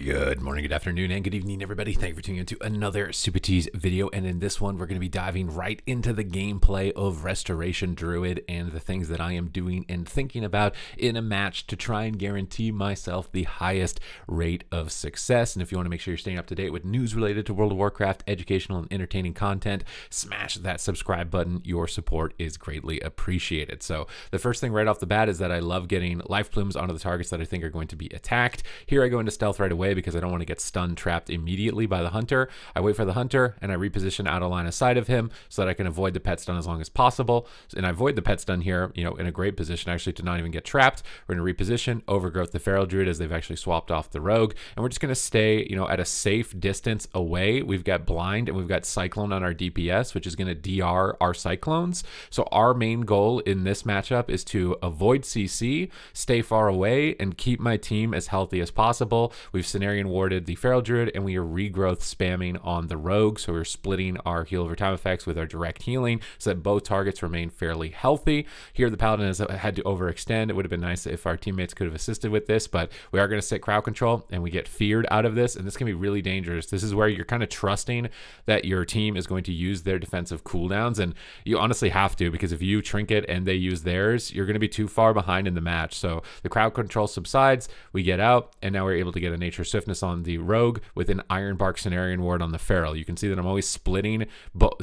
Good morning, good afternoon, and good evening, everybody. Thank you for tuning into another Supatease video. And in this one, we're going to be diving right into the gameplay of Restoration Druid and the things that I am doing and thinking about in a match to try and guarantee myself the highest rate of success. And if you want to make sure you're staying up to date with news related to World of Warcraft, educational and entertaining content, smash that subscribe button. Your support is greatly appreciated. So the first thing right off the bat is that I love getting life plumes onto the targets that I think are going to be attacked. Here I go into stealth right away because I don't want to get stunned trapped immediately by the hunter. I wait for the hunter and I reposition out of line of sight of him so that I can avoid the pet stun as long as possible. And I avoid the pet stun here, in a great position actually to not even get trapped. We're going to reposition, overgrowth the feral druid as they've actually swapped off the rogue, and we're just going to stay, at a safe distance away. We've got blind and we've got cyclone on our DPS, which is going to DR our cyclones. So our main goal in this matchup is to avoid CC, stay far away, and keep my team as healthy as possible. We've scenario warded the feral druid and we are regrowth spamming on the rogue, so we're splitting our heal over time effects with our direct healing so that both targets remain fairly healthy. Here the paladin has had to overextend. It would have been nice if our teammates could have assisted with this, but we are going to sit crowd control and we get feared out of this, and this can be really dangerous. This is where you're kind of trusting that your team is going to use their defensive cooldowns, and you honestly have to, because if you trinket and they use theirs, you're going to be too far behind in the match. So the crowd control subsides, we get out, and now we're able to get a nature swiftness on the rogue with an Ironbark Cenarian Ward on the feral. You can see that I'm always splitting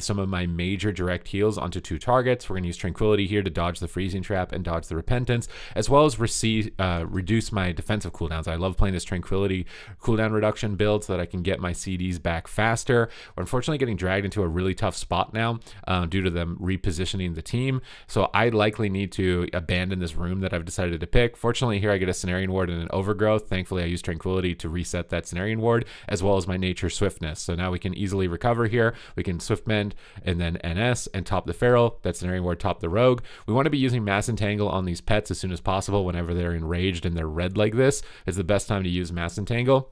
some of my major direct heals onto two targets. We're going to use Tranquility here to dodge the freezing trap and dodge the repentance, as well as reduce my defensive cooldowns. I love playing this Tranquility cooldown reduction build so that I can get my CDs back faster. We're unfortunately getting dragged into a really tough spot now due to them repositioning the team, so I likely need to abandon this room that I've decided to pick. Fortunately, here I get a Cenarian Ward and an overgrowth. Thankfully, I use Tranquility to reset that Cenarian Ward, as well as my nature swiftness. So now we can easily recover here. We can swift mend and then NS and top the feral. That Cenarian Ward top the rogue. We want to be using mass entangle on these pets as soon as possible. Whenever they're enraged and they're red like this, is the best time to use mass entangle.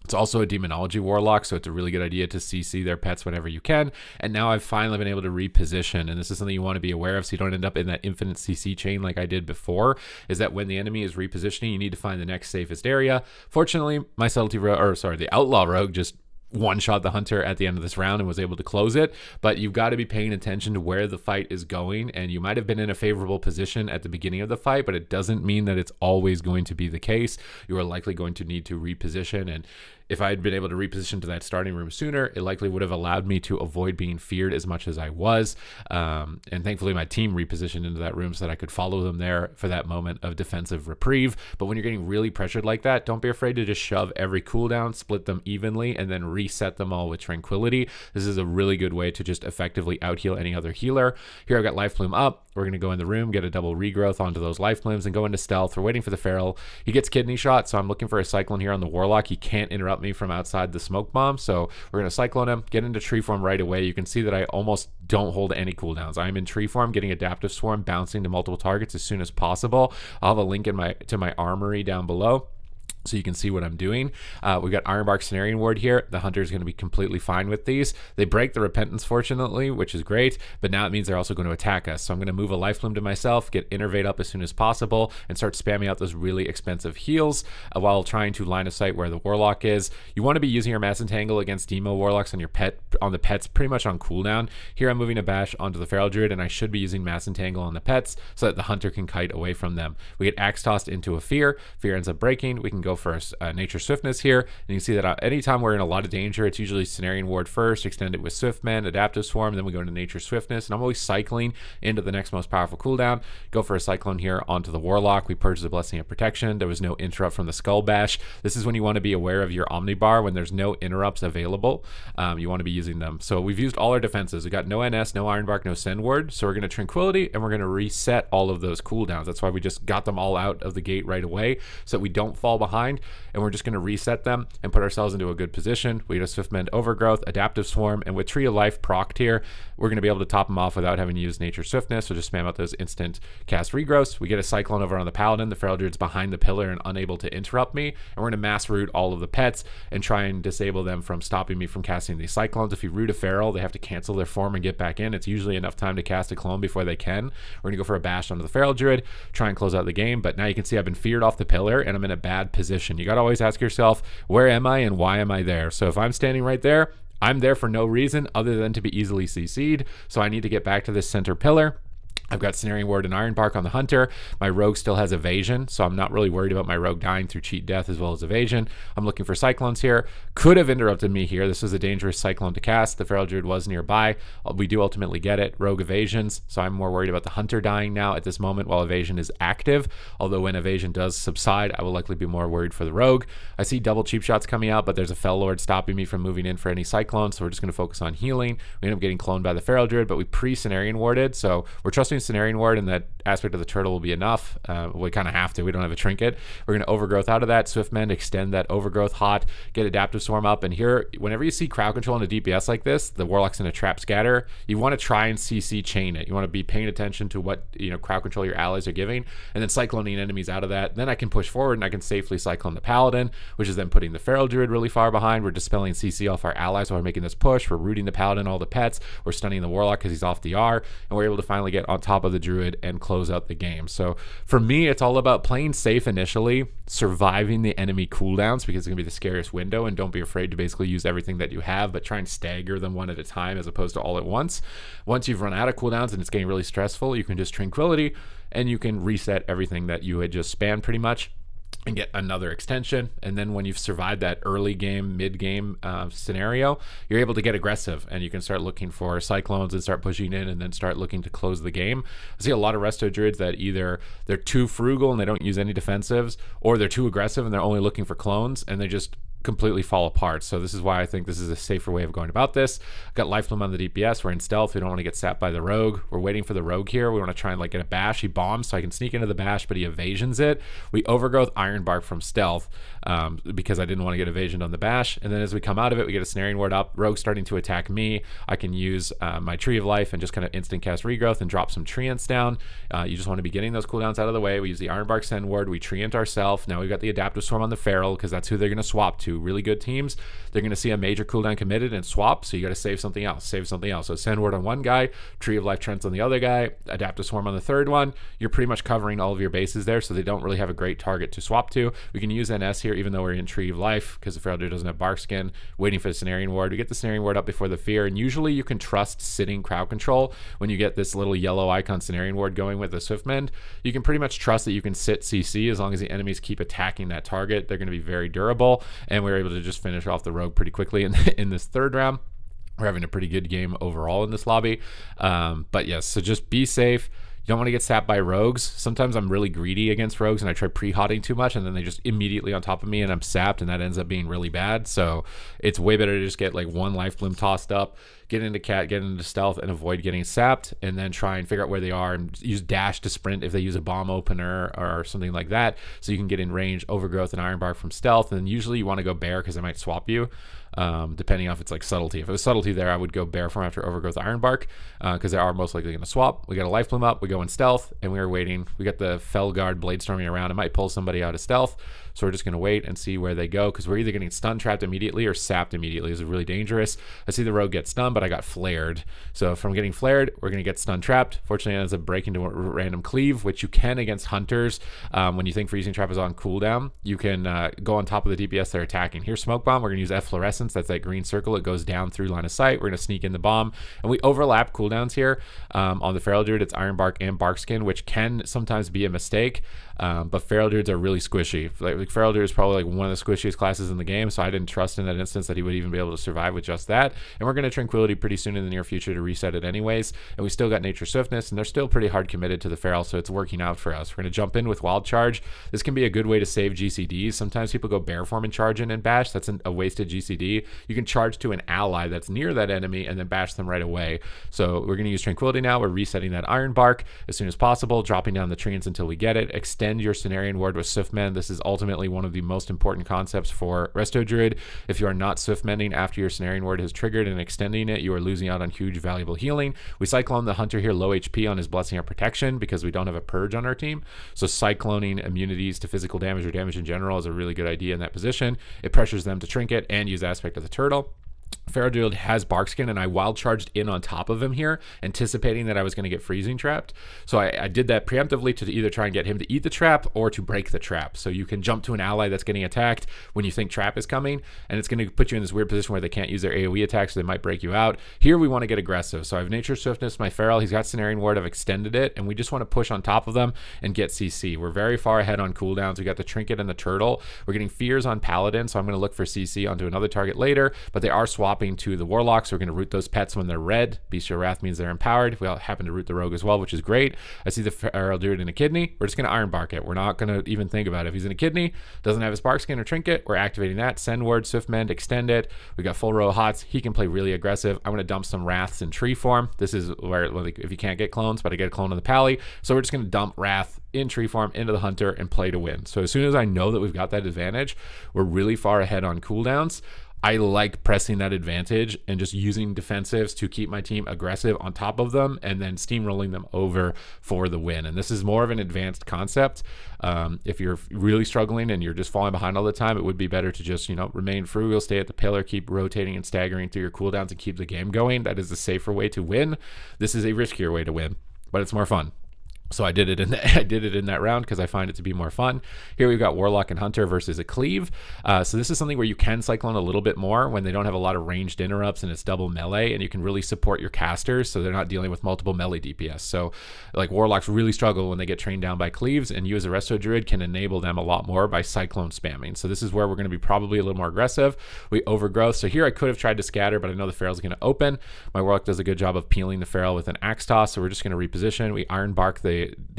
It's also a demonology warlock, so it's a really good idea to CC their pets whenever you can. And now I've finally been able to reposition, and this is something you want to be aware of so you don't end up in that infinite CC chain like I did before, is that when the enemy is repositioning, you need to find the next safest area. Fortunately, my the outlaw rogue just one-shot the hunter at the end of this round and was able to close it, but you've got to be paying attention to where the fight is going, and you might have been in a favorable position at the beginning of the fight, but it doesn't mean that it's always going to be the case. You are likely going to need to reposition, and if I had been able to reposition to that starting room sooner, it likely would have allowed me to avoid being feared as much as I was. And thankfully, my team repositioned into that room so that I could follow them there for that moment of defensive reprieve. But when you're getting really pressured like that, don't be afraid to just shove every cooldown, split them evenly, and then reset them all with Tranquility. This is a really good way to just effectively out-heal any other healer. Here I've got Life Plume up. We're going to go in the room, get a double regrowth onto those Life Plumes, and go into stealth. We're waiting for the feral. He gets kidney shot, so I'm looking for a cyclone here on the warlock. He can't interrupt me from outside the smoke bomb, so we're going to cyclone him, get into tree form right away. You can see that I almost don't hold any cooldowns. I'm in tree form, getting adaptive swarm, bouncing to multiple targets as soon as possible. I'll have a link to my armory down below, so you can see what I'm doing. We've got Ironbark Cenarian Ward here. The hunter is going to be completely fine with these. They break the repentance, fortunately, which is great, but now it means they're also going to attack us. So I'm going to move a life plume to myself, get Innervate up as soon as possible, and start spamming out those really expensive heals while trying to line of sight where the warlock is. You want to be using your mass entangle against demo warlocks on the pets pretty much on cooldown. Here I'm moving a bash onto the feral druid, and I should be using mass entangle on the pets so that the hunter can kite away from them. We get axe tossed into a fear. Fear ends up breaking. We can go for nature swiftness here, and you can see that anytime we're in a lot of danger, it's usually Cenarian Ward first, extend it with Swiftman, adaptive swarm, then we go into nature swiftness, and I'm always cycling into the next most powerful cooldown. Go for a cyclone here onto the warlock. We purge the blessing of protection. There was no interrupt from the skull bash. This is when you want to be aware of your omnibar. When there's no interrupts available, you want to be using them. So we've used all our defenses. We got no NS, no Ironbark, no Send Ward, so we're going to Tranquility, and we're going to reset all of those cooldowns. That's why we just got them all out of the gate right away so that we don't fall behind, and we're just going to reset them and put ourselves into a good position. We just Swift Mend Overgrowth, Adaptive Swarm, and with Tree of Life procced here, we're going to be able to top them off without having to use Nature Swiftness, so just spam out those instant cast regrowths. We get a Cyclone over on the Paladin. The Feral Druid's behind the pillar and unable to interrupt me, and we're going to mass root all of the pets and try and disable them from stopping me from casting these Cyclones. If you root a Feral, they have to cancel their form and get back in. It's usually enough time to cast a clone before they can. We're going to go for a bash onto the Feral Druid, try and close out the game, but now you can see I've been feared off the pillar and I'm in a bad position position. You got to always ask yourself, where am I and why am I there? So if I'm standing right there, I'm there for no reason other than to be easily CC'd. So I need to get back to this center pillar. I've got Snaring Ward and Ironbark on the Hunter. My Rogue still has Evasion, so I'm not really worried about my Rogue dying through cheat death as well as Evasion. I'm looking for Cyclones here. Could have interrupted me here. This was a dangerous Cyclone to cast. The Feral Druid was nearby. We do ultimately get it. Rogue Evasions, so I'm more worried about the Hunter dying now at this moment while Evasion is active. Although when Evasion does subside, I will likely be more worried for the Rogue. I see double cheap shots coming out, but there's a Fel Lord stopping me from moving in for any Cyclones, so we're just going to focus on healing. We end up getting cloned by the Feral Druid, but we pre-Cenarian Warded, so we're trusting Cenarian Ward, and that aspect of the turtle will be enough. We kind of have to. We don't have a trinket. We're going to Overgrowth out of that. Swiftmend, extend that Overgrowth hot, get Adaptive Swarm up. And here, whenever you see crowd control in a DPS like this, the Warlock's in a trap scatter, you want to try and CC chain it. You want to be paying attention to what crowd control your allies are giving, and then cycloning enemies out of that. Then I can push forward and I can safely cyclone the Paladin, which is then putting the Feral Druid really far behind. We're dispelling CC off our allies while we're making this push. We're rooting the Paladin, all the pets. We're stunning the Warlock because he's off DR, and we're able to finally get on top of the Druid and close out the game. So for me, it's all about playing safe initially, surviving the enemy cooldowns because it's going to be the scariest window, and don't be afraid to basically use everything that you have, but try and stagger them one at a time as opposed to all at once. Once you've run out of cooldowns and it's getting really stressful, you can just Tranquility and you can reset everything that you had just spammed pretty much and get another extension. And then when you've survived that early game, mid game scenario, you're able to get aggressive and you can start looking for Cyclones and start pushing in and then start looking to close the game. I see a lot of Resto Druids that either they're too frugal and they don't use any defensives, or they're too aggressive and they're only looking for clones and they just completely fall apart. So this is why I think this is a safer way of going about this. I've got Life Bloom on the DPS. We're in stealth. We don't want to get sapped by the Rogue. We're waiting for the Rogue here. We want to try and get a bash. He bombs, so I can sneak into the bash, but he evasions it. We Overgrowth Ironbark from stealth because I didn't want to get evasioned on the bash. And then as we come out of it, we get a Snaring Ward up. Rogue starting to attack me. I can use my Tree of Life and just kind of instant cast Regrowth and drop some Treants down. You just want to be getting those cooldowns out of the way. We use the Ironbark Send Ward. We Treant ourselves. Now we've got the Adaptive Swarm on the Feral because that's who they're going to swap to. Really good teams, they're going to see a major cooldown committed and swap, so you got to save something else. So Send Ward on one guy, Tree of Life Trents on the other guy, Adaptive Swarm on the third one. You're pretty much covering all of your bases there, so they don't really have a great target to swap to. We can use NS here even though we're in Tree of Life because the Feral Druid doesn't have Bark Skin. Waiting for the Cenarian Ward. We get the Cenarian Ward up before the Fear, and usually you can trust sitting crowd control when you get this little yellow icon Cenarian Ward going with the Swiftmend. You can pretty much trust that you can sit CC as long as the enemies keep attacking that target. They're going to be very durable, and we're able to just finish off the Rogue pretty quickly in this third round. We're having a pretty good game overall in this lobby. But yes, so just be safe. You don't want to get sapped by rogues. Sometimes I'm really greedy against rogues and I try pre-hotting too much and then they just immediately on top of me and I'm sapped, and that ends up being really bad. So it's way better to just get one Life Bloom tossed up, get into cat, get into stealth, and avoid getting sapped, and then try and figure out where they are and use dash to sprint if they use a bomb opener or something like that, so you can get in range, Overgrowth, and Ironbark from stealth. And then usually you want to go bear because they might swap you, depending on if it's subtlety. If it was subtlety there, I would go bear form after Overgrowth Ironbark because they are most likely going to swap. We got a Life Bloom up, we go in stealth, and we are waiting. We got the Felguard Blade Storming around. It might pull somebody out of stealth, so we're just going to wait and see where they go because we're either getting stun trapped immediately or sapped immediately. It's really dangerous. I see the Rogue get stunned, but I got flared. So from getting flared, we're going to get stun trapped. Fortunately, it ends up breaking to a random cleave, which you can against hunters. When you think freezing trap is on cooldown, you can go on top of the DPS they're attacking. Here's Smoke Bomb. We're going to use Efflorescence. That's that green circle. It goes down through line of sight. We're going to sneak in the bomb, and we overlap cooldowns here. On the Feral Druid, it's Ironbark and Barkskin, which can sometimes be a mistake. But Feral Druids are really squishy. Feral Druid is probably one of the squishiest classes in the game, so I didn't trust in that instance that he would even be able to survive with just that. And we're going to Tranquility pretty soon in the near future to reset it anyways. And we still got Nature Swiftness, and they're still pretty hard committed to the Feral, so it's working out for us. We're going to jump in with Wild Charge. This can be a good way to save GCDs. Sometimes people go bear form and charge in and bash. That's a wasted GCD. You can charge to an ally that's near that enemy and then bash them right away. So we're going to use Tranquility now. We're resetting that Ironbark as soon as possible, dropping down the treants until we get it. Extend your Cenarian Ward with Swiftmend. This is ultimately one of the most important concepts for Resto Druid. If you are not Swiftmending after your Cenarian Ward has triggered and extending it, you are losing out on huge valuable healing. We Cyclone the Hunter here low HP on his Blessing of Protection because we don't have a Purge on our team. So cycloning immunities to physical damage or damage in general is a really good idea in that position. It pressures them to trinket and use Aspect of the Turtle. Feral Druid has Barkskin, and I wild charged in on top of him here, anticipating that I was going to get freezing trapped. So I did that preemptively to either try and get him to eat the trap or to break the trap. So you can jump to an ally that's getting attacked when you think trap is coming, and it's going to put you in this weird position where they can't use their AoE attacks, so they might break you out. Here we want to get aggressive. So I have Nature Swiftness, my Feral. He's got Snaring Ward. I've extended it, and we just want to push on top of them and get CC. We're very far ahead on cooldowns. We got the Trinket and the Turtle. We're getting Fears on Paladin, so I'm going to look for CC onto another target later, but they are swapping to the Warlock, so we're going to root those pets when they're red. Bestial Wrath means they're empowered. We all happen to root the Rogue as well, which is great. I see the Feral Druid in a kidney. We're just going to Iron Bark it. We're not going to even think about it. If he's in a kidney, doesn't have his Barkskin or Trinket, we're activating that. Send Word, Swift Mend, extend it. We got full row of Hots. He can play really aggressive. I'm going to dump some Wraths in tree form. This is where, like, if you can't get clones, but I get a clone on the Pally, so we're just going to dump Wrath in tree form into the Hunter and play to win. So as soon as I know that we've got that advantage, we're really far ahead on cooldowns. I like pressing that advantage and just using defensives to keep my team aggressive on top of them and then steamrolling them over for the win. And this is more of an advanced concept. If you're really struggling and you're just falling behind all the time, it would be better to just, remain frugal, stay at the pillar, keep rotating and staggering through your cooldowns and keep the game going. That is a safer way to win. This is a riskier way to win, but it's more fun. So I did it in that round because I find it to be more fun. Here we've got Warlock and Hunter versus a Cleave. So this is something where you can Cyclone a little bit more when they don't have a lot of ranged interrupts and it's double melee, and you can really support your casters so they're not dealing with multiple melee DPS. So like Warlocks really struggle when they get trained down by Cleaves, and you as a Resto Druid can enable them a lot more by Cyclone spamming. So this is where we're going to be probably a little more aggressive. We overgrowth. So here I could have tried to scatter, but I know the Feral's going to open. My Warlock does a good job of peeling the Feral with an Axe Toss, so we're just going to reposition. We Iron Bark the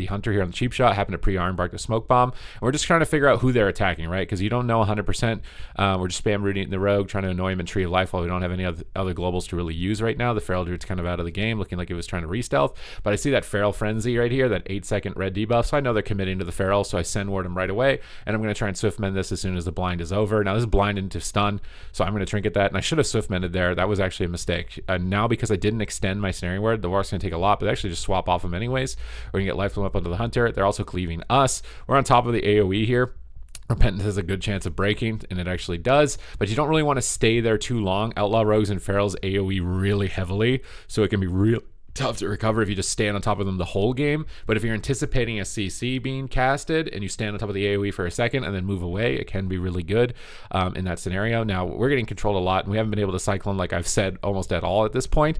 Hunter here on the cheap shot, happen to pre-Iron Bark the Smoke Bomb, and we're just trying to figure out who they're attacking, right? Because you don't know 100%. We're just spam rooting the Rogue, trying to annoy him in Tree of Life while we don't have any other globals to really use right now. The Feral Druid's kind of out of the game, looking like it was trying to re-stealth, but I see that Feral Frenzy right here, that 8-second red debuff, so I know they're committing to the Feral, so I send ward him right away, and I'm going to try and Swift Mend this as soon as the blind is over. Now this is blind into stun, so I'm going to Trinket that, and I should have Swift Mended there. That was actually a mistake. Now because I didn't extend my Snaring Word, the Warlock's going to take a lot, but actually just swap off him anyways. We're going to get Life Bloom up onto the Hunter. They're also cleaving us. We're on top of the AoE here. Repentance has a good chance of breaking, and it actually does, but you don't really want to stay there too long. Outlaw Rogues and Ferals AoE really heavily, so it can be real tough to recover if you just stand on top of them the whole game. But if you're anticipating a CC being casted and you stand on top of the AoE for a second and then move away, it can be really good in that scenario. Now we're getting controlled a lot, and we haven't been able to Cyclone, like I've said, almost at all at this point.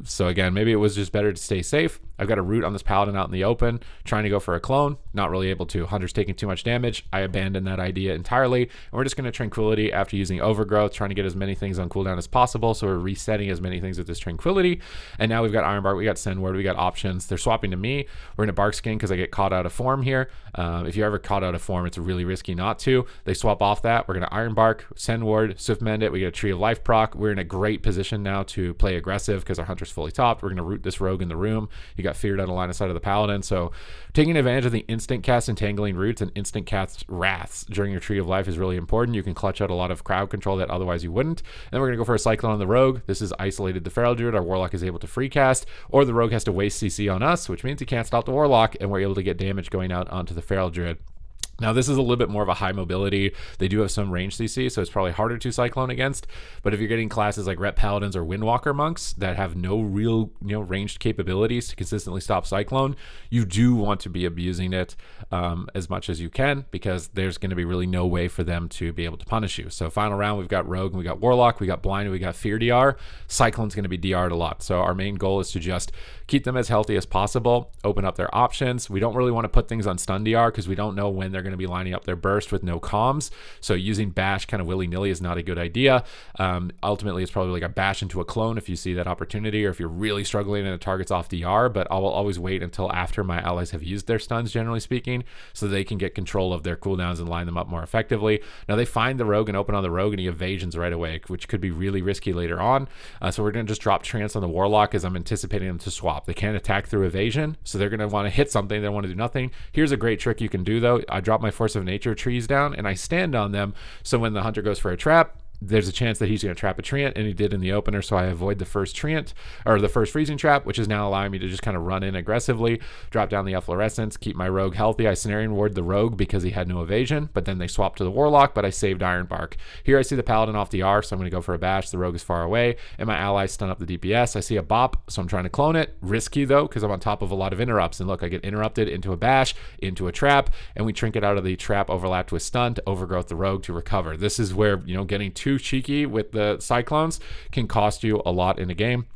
So again, maybe it was just better to stay safe. I've got a root on this Paladin out in the open, trying to go for a clone, not really able to. Hunter's taking too much damage. I abandoned that idea entirely, and we're just going to Tranquility after using Overgrowth, trying to get as many things on cooldown as possible. So we're resetting as many things with this Tranquility, and now we've got Iron Bark, we got Send Word, we got options. They're swapping to me. We're in a Barkskin because I get caught out of form here. If you're ever caught out of form, it's really risky not to. They swap off that. We're going to Iron Bark, Send Word, Swift Mend it. We get a Tree of Life proc. We're in a great position now to play aggressive because our Hunter's fully topped. We're going to root this Rogue in the room. You got feared out of line of sight of the Paladin, so taking advantage of the instant cast Entangling Roots and instant cast Wraths during your Tree of Life is really important. You can clutch out a lot of crowd control that otherwise you wouldn't. And then we're going to go for a Cyclone on the Rogue. This is isolated the Feral Druid. Our Warlock is able to free cast, or the Rogue has to waste CC on us, which means he can't stop the Warlock, and we're able to get damage going out onto the Feral Druid. Now, this is a little bit more of a high mobility. They do have some range CC, so it's probably harder to Cyclone against. But if you're getting classes like Rep Paladins or Windwalker Monks that have no real, ranged capabilities to consistently stop Cyclone, you do want to be abusing it as much as you can, because there's going to be really no way for them to be able to punish you. So final round, we've got Rogue, and we got Warlock, we got Blind, and we got Fear DR. Cyclone's going to be DR'd a lot. So our main goal is to just keep them as healthy as possible, open up their options. We don't really want to put things on stun DR because we don't know when they're going to be lining up their burst with no comms. So using bash kind of willy-nilly is not a good idea. Ultimately, it's probably like a bash into a clone if you see that opportunity, or if you're really struggling and it targets off DR, but I will always wait until after my allies have used their stuns, generally speaking, so they can get control of their cooldowns and line them up more effectively. Now they find the Rogue and open on the Rogue, and he evasions right away, which could be really risky later on. So we're going to just drop Trance on the Warlock as I'm anticipating them to swap. They can't attack through evasion, so they're going to want to hit something. They want to do nothing. Here's a great trick you can do, though. I drop my Force of Nature trees down, and I stand on them, so when the Hunter goes for a trap, there's a chance that he's going to trap a treant, and he did in the opener, so I avoid the first treant, or the first freezing trap, which is now allowing me to just kind of run in aggressively, drop down the efflorescence, keep my rogue healthy. I Cenarian Ward the rogue because he had no evasion, but then they swapped to the warlock, but I saved Iron Bark. Here I see the paladin off the R, so I'm going to go for a bash. The rogue is far away, and my allies stun up the DPS. I see a bop, so I'm trying to clone it. Risky though, because I'm on top of a lot of interrupts, and look, I get interrupted into a bash, into a trap, and we trinket out of the trap, overlapped with stun to overgrowth the rogue to recover. This is where, you know, getting too cheeky with the cyclones can cost you a lot in a game.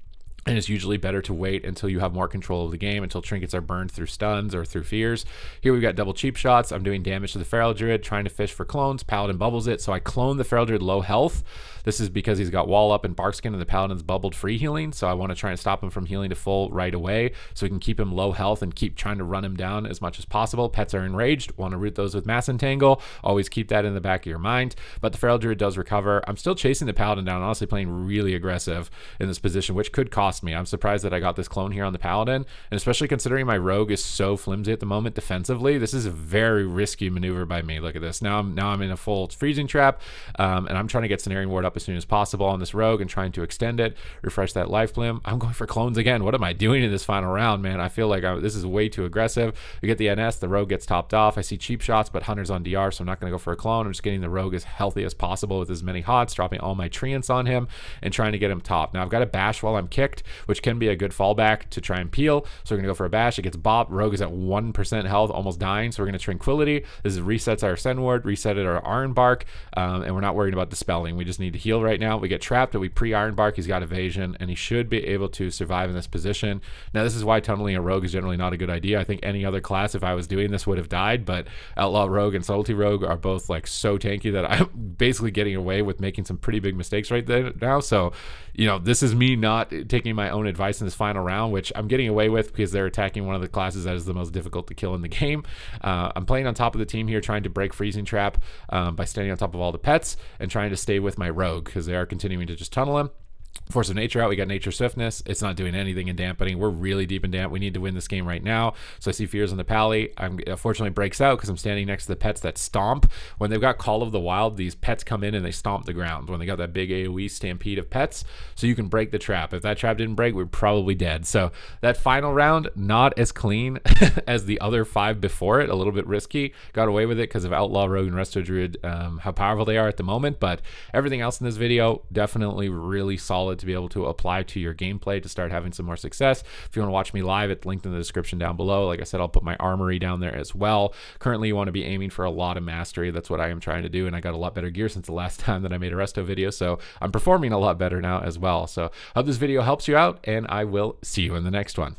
And it's usually better to wait until you have more control of the game, until trinkets are burned through stuns or through fears. Here we've got double cheap shots. I'm doing damage to the Feral Druid, trying to fish for clones. Paladin bubbles it, so I clone the Feral Druid low health. This is because he's got wall up and Barkskin, and the Paladin's bubbled free healing, so I want to try and stop him from healing to full right away, so we can keep him low health and keep trying to run him down as much as possible. Pets are enraged, want to root those with Mass Entangle. Always keep that in the back of your mind, but the Feral Druid does recover. I'm still chasing the Paladin down, honestly playing really aggressive in this position, which could cost me. I'm surprised that I got this clone here on the Paladin, and especially considering my rogue is so flimsy at the moment defensively, this is a very risky maneuver by me. Look at this. Now I'm in a full freezing trap, and I'm trying to get Cenarian Ward up as soon as possible on this rogue and trying to extend it, refresh that life blim. I'm going for clones again. What am I doing in this final round, man? I feel like this is way too aggressive. We get the NS, the rogue gets topped off. I see cheap shots, but Hunter's on DR, so I'm not going to go for a clone. I'm just getting the rogue as healthy as possible with as many hots, dropping all my treants on him and trying to get him top. Now I've got a bash while I'm kicked, which can be a good fallback to try and peel. So we're going to go for a bash. It gets bopped. Rogue is at 1% health, almost dying. So we're going to Tranquility. This resets our Ascend Ward, resetted our Iron Bark, and we're not worried about dispelling. We just need to heal right now. We get trapped, but we pre-Iron Bark. He's got evasion, and he should be able to survive in this position. Now, this is why tunneling a rogue is generally not a good idea. I think any other class, if I was doing this, would have died, but Outlaw Rogue and Subtlety Rogue are both like so tanky that I'm basically getting away with making some pretty big mistakes right there now. So, you know, this is me not taking my own advice in this final round, which I'm getting away with because they're attacking one of the classes that is the most difficult to kill in the game. I'm playing on top of the team here, trying to break Freezing Trap by standing on top of all the pets and trying to stay with my rogue because they are continuing to just tunnel him. Force of Nature out. We got Nature Swiftness. It's not doing anything in dampening. We're really deep in damp. We need to win this game right now. So I see Fears on the Pally. Unfortunately breaks out because I'm standing next to the pets that stomp. When they've got Call of the Wild, these pets come in and they stomp the ground when they got that big AoE stampede of pets. So you can break the trap. If that trap didn't break, we're probably dead. So that final round, not as clean as the other 5 before it. A little bit risky. Got away with it because of Outlaw Rogue and Resto Druid, how powerful they are at the moment. But everything else in this video, definitely really solid to be able to apply to your gameplay to start having some more success. If you want to watch me live, it's linked in the description down below. Like I said, I'll put my armory down there as well. Currently, you want to be aiming for a lot of mastery. That's what I am trying to do, and I got a lot better gear since the last time that I made a resto video, so I'm performing a lot better now as well. So I hope this video helps you out, and I will see you in the next one.